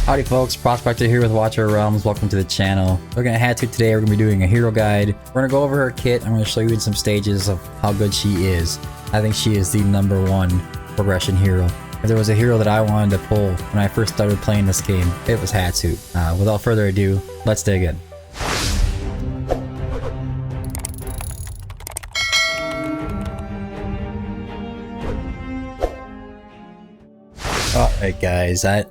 Howdy folks, Prospector here with Watcher Realms. Welcome to the channel. Looking at Hatssut today, we're going to be doing a hero guide. We're going to go over her kit. I'm going to show you in some stages of how good she is. I think she is the #1 progression hero. If there was a hero that I wanted to pull when I first started playing this game, it was Hatssut. Without further ado, let's dig in. Alright guys, I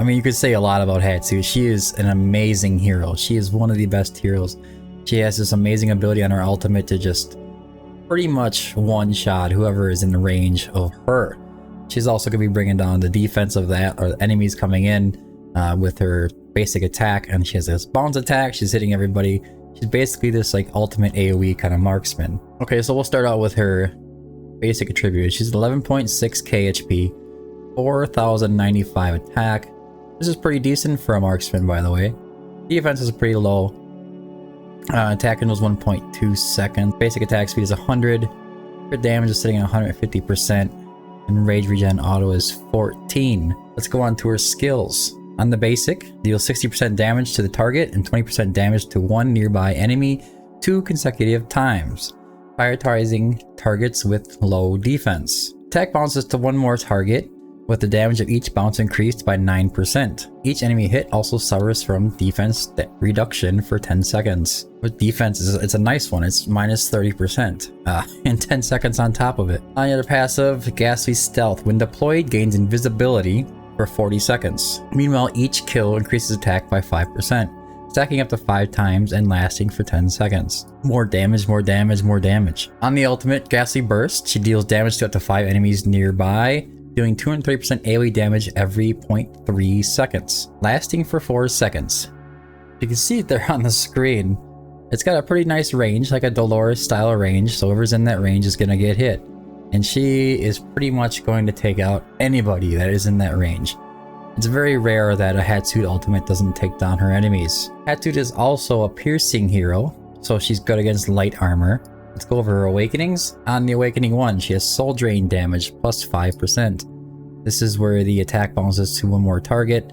mean, you could say a lot about Hatssut. She is an amazing hero. She is one of the best heroes. She has this amazing ability on her ultimate to just pretty much one-shot whoever is in the range of her. She's also going to be bringing down the defense of that, or enemies coming in with her basic attack, and she has this bounce attack. She's hitting everybody. She's basically this like ultimate AoE kind of marksman. Okay, so we'll start out with her basic attribute. She's 11.6k HP. 4,095 attack. This is pretty decent for a marksman, by the way. Defense is pretty low. Attacking was 1.2 seconds. Basic attack speed is 100. Crit damage is sitting at 150%. And rage regen auto is 14. Let's go on to her skills. On the basic, deal 60% damage to the target and 20% damage to one nearby enemy 2 consecutive times, prioritizing targets with low defense. Attack bounces to one more target, with the damage of each bounce increased by 9%. Each enemy hit also suffers from defense reduction for 10 seconds. With defense, it's a nice one. It's minus 30%. And 10 seconds on top of it. On the other passive, Ghastly Stealth. When deployed, gains invisibility for 40 seconds. Meanwhile, each kill increases attack by 5%, stacking up to 5 times and lasting for 10 seconds. More damage, more damage, more damage. On the ultimate, Ghastly Burst, she deals damage to up to 5 enemies nearby, doing 230% AoE damage every 0.3 seconds, lasting for 4 seconds. You can see it there on the screen. It's got a pretty nice range, like a Dolores style range, so whoever's in that range is gonna get hit. And she is pretty much going to take out anybody that is in that range. It's very rare that a Hatssut ultimate doesn't take down her enemies. Hatssut is also a piercing hero, so she's good against light armor. Let's go over her awakenings. On the awakening 1, she has soul drain damage plus 5%. This is where the attack bounces to one more target,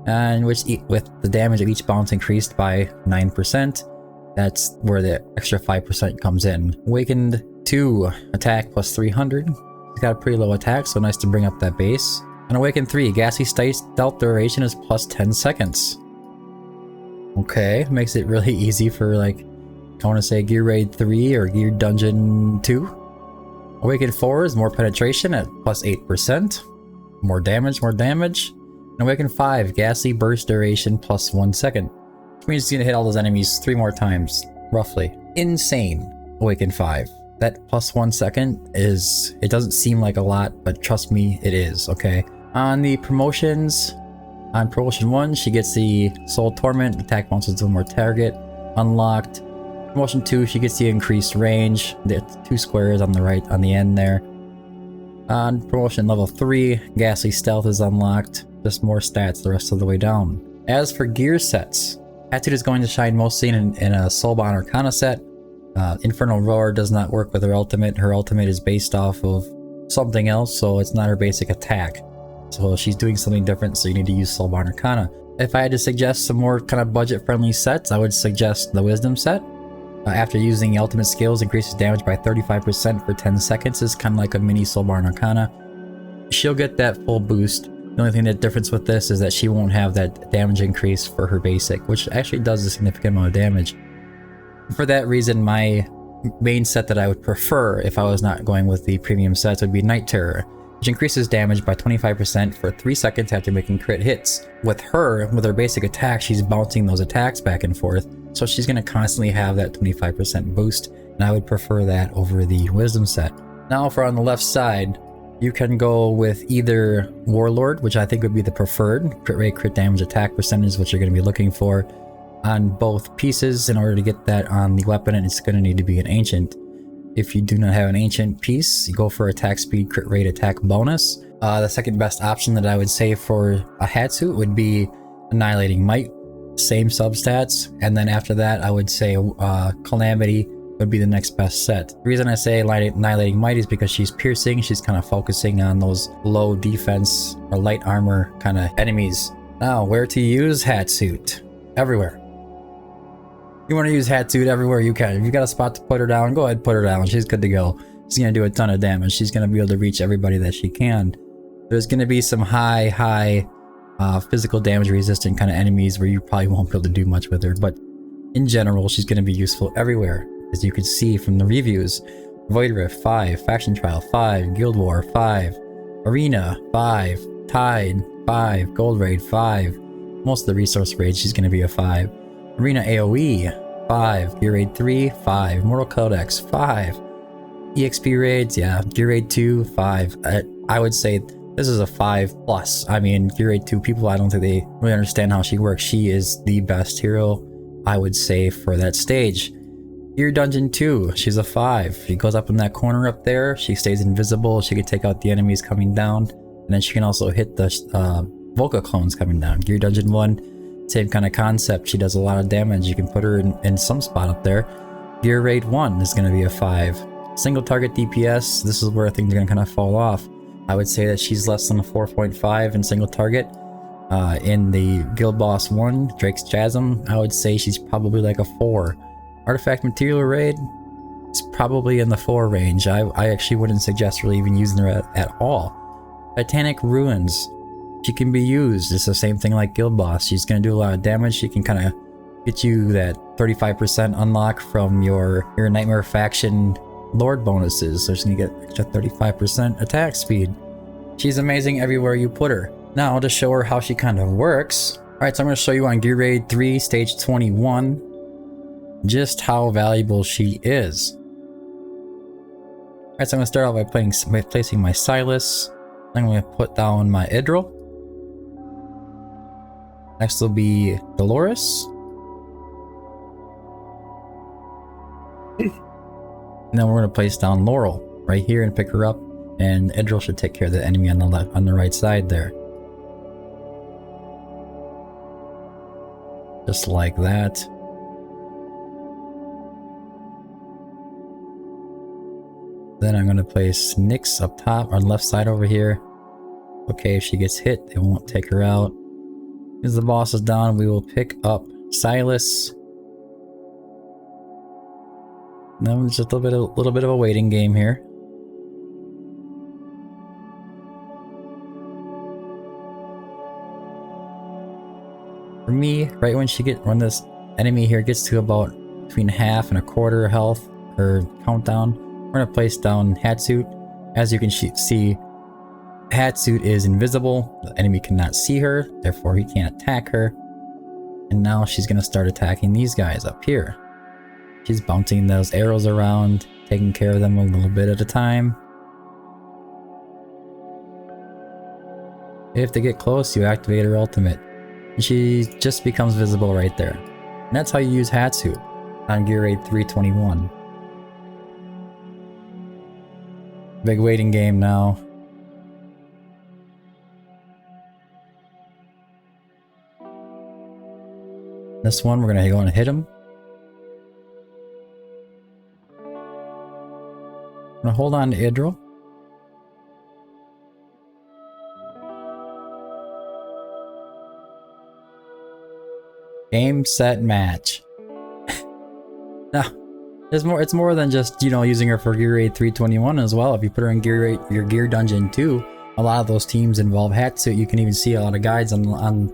and with the damage of each bounce increased by 9%. That's where the extra 5% comes in. Awakened 2, attack plus 300. She's got a pretty low attack, so nice to bring up that base. On Awakened 3, Ghastly Stealth duration is plus 10 seconds. Okay, makes it really easy for like, I want to say Gear Raid 3 or Gear Dungeon 2. Awakened 4 is more penetration at plus 8%. More damage, more damage. And Awakened 5, Ghastly Burst duration plus 1 second. Which means it's going to hit all those enemies 3 more times, roughly. Insane, Awakened 5. That plus 1 second is, it doesn't seem like a lot, but trust me, it is, okay? On the promotions, on Promotion 1, she gets the Soul Torment, attack bounces to one more target, unlocked. Promotion 2, she gets the increased range. The 2 squares on the right, on the end there. On promotion level 3, Ghastly Stealth is unlocked. Just more stats the rest of the way down. As for gear sets, Hatssut is going to shine mostly in a Soulbound Arcana set. Infernal Roar does not work with her ultimate. Her ultimate is based off of something else, so it's not her basic attack. So she's doing something different, so you need to use Soulbound Arcana. If I had to suggest some more kind of budget-friendly sets, I would suggest the Wisdom set. After using ultimate skills, increases damage by 35% for 10 seconds. Is kind of like a mini Soulbound Arcana. She'll get that full boost. The only thing that difference with this is that she won't have that damage increase for her basic, which actually does a significant amount of damage. For that reason, my main set that I would prefer if I was not going with the premium sets would be Night Terror, which increases damage by 25% for 3 seconds after making crit hits. With her basic attack, she's bouncing those attacks back and forth, so she's going to constantly have that 25% boost, and I would prefer that over the Wisdom set. Now for on the left side, you can go with either Warlord, which I think would be the preferred. Crit rate, crit damage, attack percentage, which you're going to be looking for on both pieces. In order to get that on the weapon, and it's going to need to be an Ancient. If you do not have an Ancient piece, you go for attack speed, crit rate, attack bonus. The second best option that I would say for a Hatssut would be Annihilating Might. Same substats, and then after that I would say Calamity would be the next best set. The reason I say Annihilating Might is because she's piercing, she's kind of focusing on those low defense or light armor kind of enemies. Now, where to use Hattsut? Everywhere. You want to use Hattsut everywhere you can. If you got a spot to put her down, go ahead, put her down. She's good to go. She's going to do a ton of damage. She's going to be able to reach everybody that she can. There's going to be some high physical damage resistant kind of enemies where you probably won't be able to do much with her, but in general, she's going to be useful everywhere. As you can see from the reviews, Void Rift 5, Faction Trial 5, Guild War 5, Arena 5, Tide 5, Gold Raid 5. Most of the resource raids, she's going to be a 5. Arena AoE 5, Gear Raid 3 5, Mortal Codex 5, EXP raids, yeah, Gear Raid 2 5. I would say this is a 5+. I mean, Gear Raid 2 people, I don't think they really understand how she works. She is the best hero, I would say, for that stage. Gear Dungeon 2, she's a 5. She goes up in that corner up there, she stays invisible, she can take out the enemies coming down, and then she can also hit the Volca clones coming down. Gear Dungeon 1, same kind of concept, she does a lot of damage, you can put her in some spot up there. Gear Raid 1 is going to be a 5. Single target DPS, this is where things are going to kind of fall off. I would say that she's less than a 4.5 in single target. In the Guild Boss 1, Drake's Chasm, I would say she's probably like a 4. Artifact Material Raid, it's probably in the 4 range. I actually wouldn't suggest really even using her at all. Titanic Ruins, she can be used. It's the same thing like Guild Boss. She's going to do a lot of damage. She can kind of get you that 35% unlock from your Nightmare Faction Lord bonuses. So she's going to get extra 35% attack speed. She's amazing everywhere you put her. Now to show her how she kind of works. Alright, so I'm going to show you on Gear Raid 3, Stage 21, just how valuable she is. Alright, so I'm going to start off by placing my Silas. I'm going to put down my Idril. Next will be Dolores. And then we're going to place down Laurel right here and pick her up. And Idril should take care of the enemy on the right side there. Just like that. Then I'm going to place Nyx up top on the left side over here. Okay, if she gets hit, it won't take her out. As the boss is down, we will pick up Silas. Now it's just a little bit of a waiting game here. For me, right when this enemy here gets to about between half and a quarter health or countdown, we're gonna place down Hattsut. As you can see, Hattsut is invisible. The enemy cannot see her, therefore he can't attack her. And now she's gonna start attacking these guys up here. She's bouncing those arrows around, taking care of them a little bit at a time. If they get close, you activate her ultimate. She just becomes visible right there. And that's how you use Hattsut on Gear Raid 321. Big waiting game now. This one, we're gonna go and hit him. I'm gonna hold on to Idril. Game, set, match. Now, it's more than just, you know, using her for Gear Raid 321 as well. If you put her in your Gear Dungeon 2, a lot of those teams involve Hattsut. You can even see a lot of guides on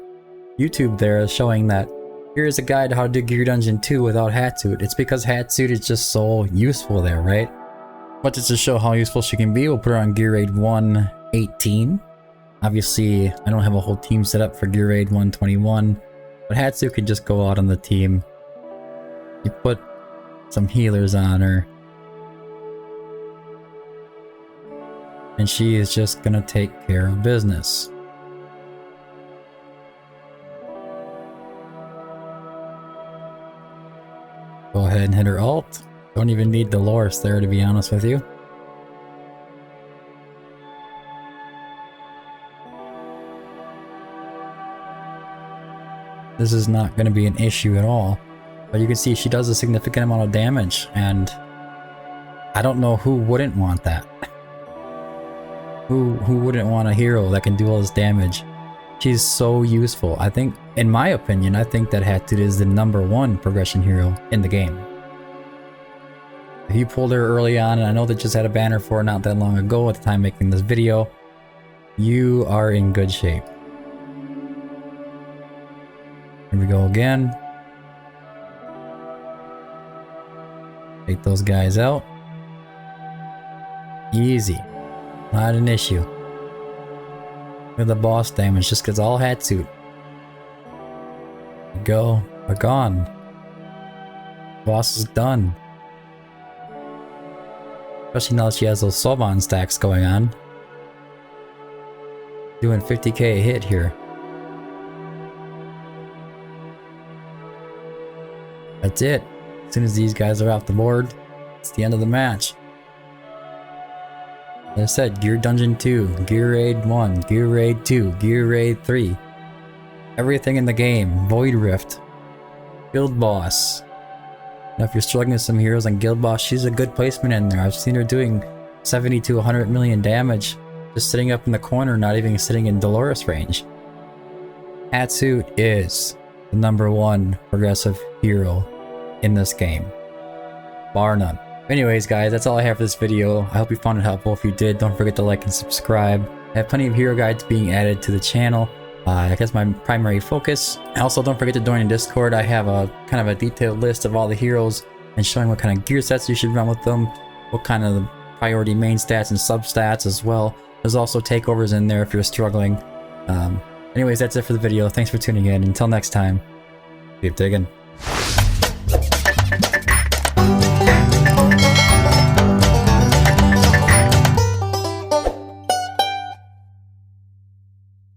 YouTube there showing that here's a guide to how to do Gear Dungeon 2 without Hattsut. It's because Hattsut is just so useful there, right? But just to show how useful she can be, we'll put her on Gear Raid 118. Obviously, I don't have a whole team set up for Gear Raid 121, but Hattsut can just go out on the team. You put some healers on her, and she is just gonna take care of business. Go ahead and hit her ult. Don't even need Dolores there, to be honest with you. This is not going to be an issue at all. But you can see she does a significant amount of damage, and I don't know who wouldn't want that. Who wouldn't want a hero that can do all this damage? She's so useful. I think, in my opinion, I think that Hatssut is the #1 progression hero in the game. If you pulled her early on, and I know they just had a banner for her not that long ago at the time making this video, you are in good shape. Here we go again. Take those guys out. Easy. Not an issue. Look at the boss damage, just gets all Hatssut. There we go. We're gone. Boss is done. Especially now that she has those Soban stacks going on. Doing 50k a hit here. That's it. As soon as these guys are off the board, it's the end of the match. Like I said, Gear Dungeon 2, Gear Raid 1, Gear Raid 2, Gear Raid 3. Everything in the game. Void Rift. Guild Boss. Now if you're struggling with some heroes on Guild Boss, she's a good placement in there. I've seen her doing 70 to 100 million damage. Just sitting up in the corner, not even sitting in Dolores range. Hatssut is the #1 progressive hero in this game. Bar none. Anyways guys, that's all I have for this video. I hope you found it helpful. If you did, don't forget to like and subscribe. I have plenty of hero guides being added to the channel. That's my primary focus. Also, don't forget to join in Discord. I have a kind of a detailed list of all the heroes and showing what kind of gear sets you should run with them, what kind of priority main stats and sub stats as well. There's also takeovers in there if you're struggling. Anyways, that's it for the video. Thanks for tuning in. Until next time, keep digging.